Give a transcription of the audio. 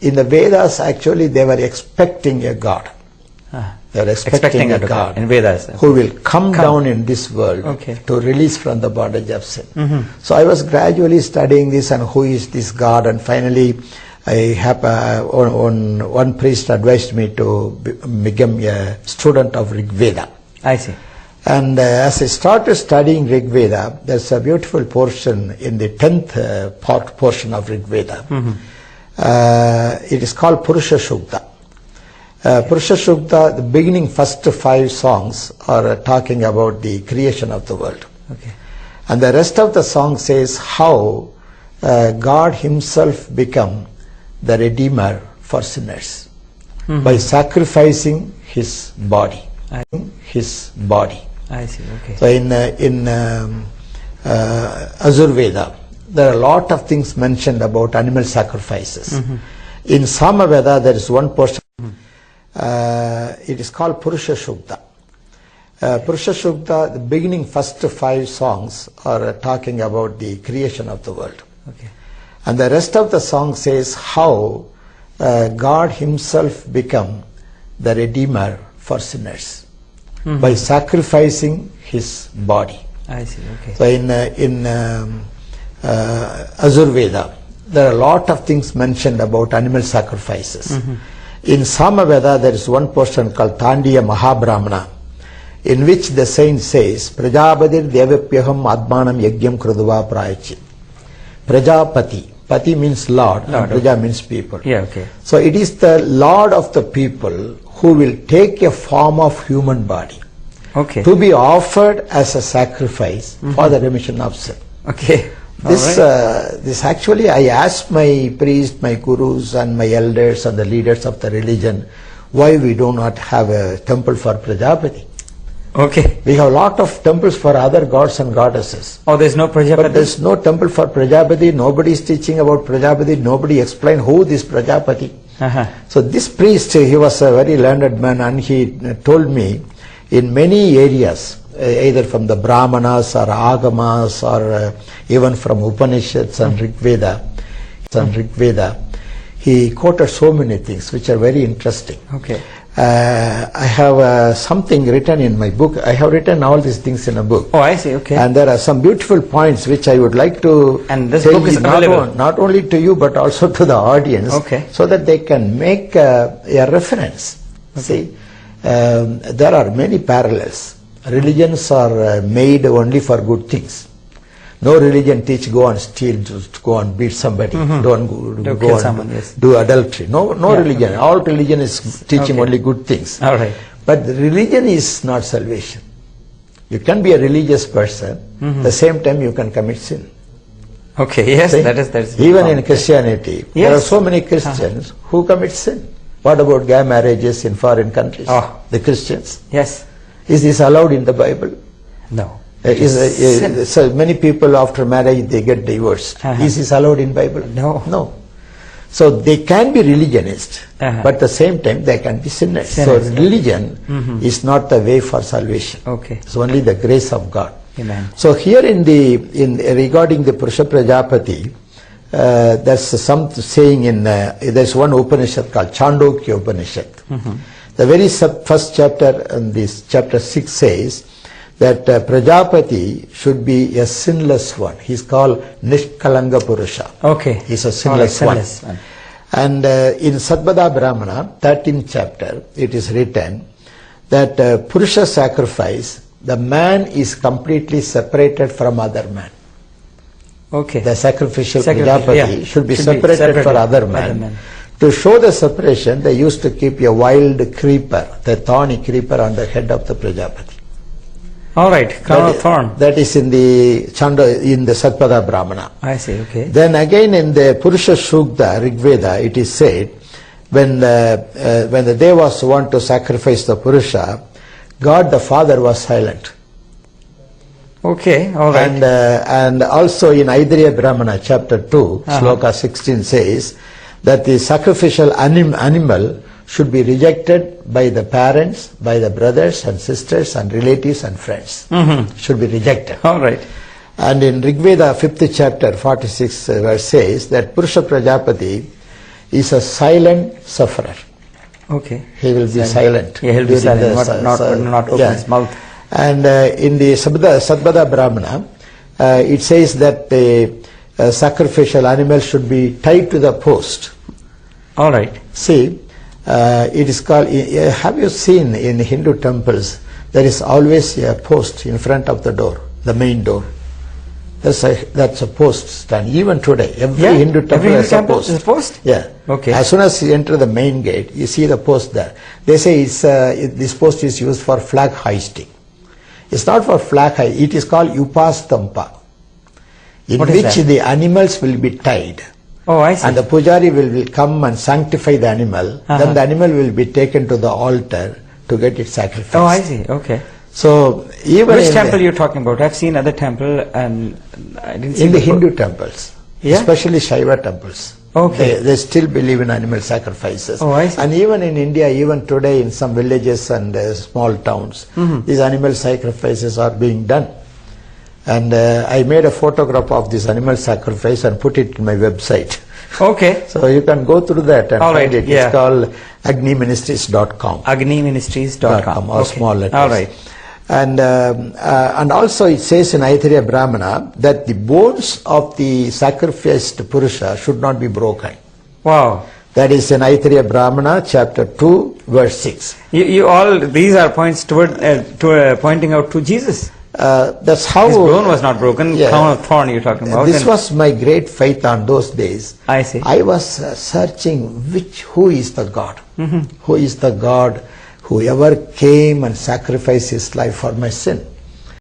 in the Vedas, actually, they were expecting a God. They were expecting a God in Vedas, who will come down in this world to release from the bondage of sin. So I was gradually studying this and who is this God, and finally I have one priest advised me to become a student of Rig Veda. I see. And as I started studying Rig Veda, there's a beautiful portion in the 10th portion of Rig Veda. It is called Purusha Shukta. Purusha Shukta, the beginning first 5 songs are talking about the creation of the world. And the rest of the song says how God himself become the Redeemer for sinners by sacrificing his body. His body. I see. Okay. So in Azur Veda, there are a lot of things mentioned about animal sacrifices. In Samaveda, there is one portion. It is called Purusha Shukta. Purusha Shukta, the beginning first 5 songs are talking about the creation of the world. And the rest of the song says how God himself become the Redeemer for sinners by sacrificing his body. I see. Okay. So in Azur Veda, there are a lot of things mentioned about animal sacrifices. In Samaveda, there is one portion called Tandiya Mahabrahmana, in which the saint says, Prajapatir Devapyaham Admanam Yagyam Krudva Prayachi. Prajapati. Pati means Lord, and Praja means people. So it is the Lord of the people who will take a form of human body to be offered as a sacrifice for the remission of sin. This actually, I asked my priest, my gurus and my elders and the leaders of the religion, why we do not have a temple for Prajapati. We have a lot of temples for other gods and goddesses. Oh, there's no Prajapati? But there's no temple for Prajapati. Nobody is teaching about Prajapati. Nobody explained who this Prajapati. So this priest, he was a very learned man, and he told me in many areas, either from the Brahmanas or Agamas or even from Upanishads and Rig Veda, he quoted so many things which are very interesting. I have something written in my book. I have written all these things in a book. Oh, I see. And there are some beautiful points which I would like to tell you, not only to you but also to the audience, so that they can make a reference. See, there are many parallels. Religions are made only for good things. No religion teach go and steal, just go and beat somebody, don't go and do adultery. No religion. All religion is teaching only good things. But religion is not salvation. You can be a religious person, the same time you can commit sin. That is even in Christianity, there are so many Christians who commit sin. What about gay marriages in foreign countries? The Christians. Is this allowed in the Bible? No. So many people after marriage they get divorced. Is this allowed in Bible? No. So they can be religionists, but at the same time they can be sinners. So religion is not the way for salvation. It's only the grace of God. So here regarding the Purusha Prajapati, there's some saying there's one Upanishad called Chandogya Upanishad. The very first chapter, and this chapter 6 says that Prajapati should be a sinless one. He's called Nishkalanga Purusha. He's a sinless one. And in Sadbada Brahmana, 13th chapter, it is written that Purusha sacrifice, the man is completely separated from other man. The sacrificial Prajapati should be separated from other man. To show the separation, they used to keep a wild creeper, the thorny creeper on the head of the Prajapati. Crown of thorn. That is in the Satpada Brahmana. I see, Then again in the Purusha Shukta, Rig Veda, it is said, when the Devas want to sacrifice the Purusha, God the Father was silent. And also in Aidriya Brahmana, chapter 2, Sloka 16 says, that the sacrificial animal should be rejected by the parents, by the brothers and sisters and relatives and friends. Should be rejected. And in Rig Veda 5th chapter 46 verse says that Purusha Prajapati, is a silent sufferer. Okay. He will be silent. Yeah, he'll be silent, not open his mouth. And in the Sadbada Brahmana, it says that the sacrificial animal should be tied to the post. All right. See, it is called, have you seen in Hindu temples, there is always a post in front of the door, the main door. That's a post stand. Even today, every Hindu temple has a post. Is a post? Yeah. Okay. As soon as you enter the main gate, you see the post there. They say this post is used for flag hoisting. It's not for flag high. It is called upastampa, in which the animals will be tied. Oh, I see. And the pujari will come and sanctify the animal. Then the animal will be taken to the altar to get its sacrifice. Oh, I see. Okay. So even which temple you're talking about? I've seen other temple and I didn't see in the Hindu temples, especially Shaiva temples. Okay. They still believe in animal sacrifices. Oh, I see. And even in India, even today in some villages and small towns, these animal sacrifices are being done. And I made a photograph of this animal sacrifice and put it in my website. Okay. So you can go through that and find it. Yeah. It's called agniministries.com. Agniministries.com. Or small letters. All right. And also it says in Aitareya Brahmana that the bones of the sacrificed Purusha should not be broken. Wow. That is in Aitareya Brahmana chapter 2 verse 6. These are points toward pointing out to Jesus. That's how his bone was not broken. Crown of thorn you're talking about. This was my great faith on those days. I see. I was searching who is the God? Who is the God who ever came and sacrificed his life for my sin?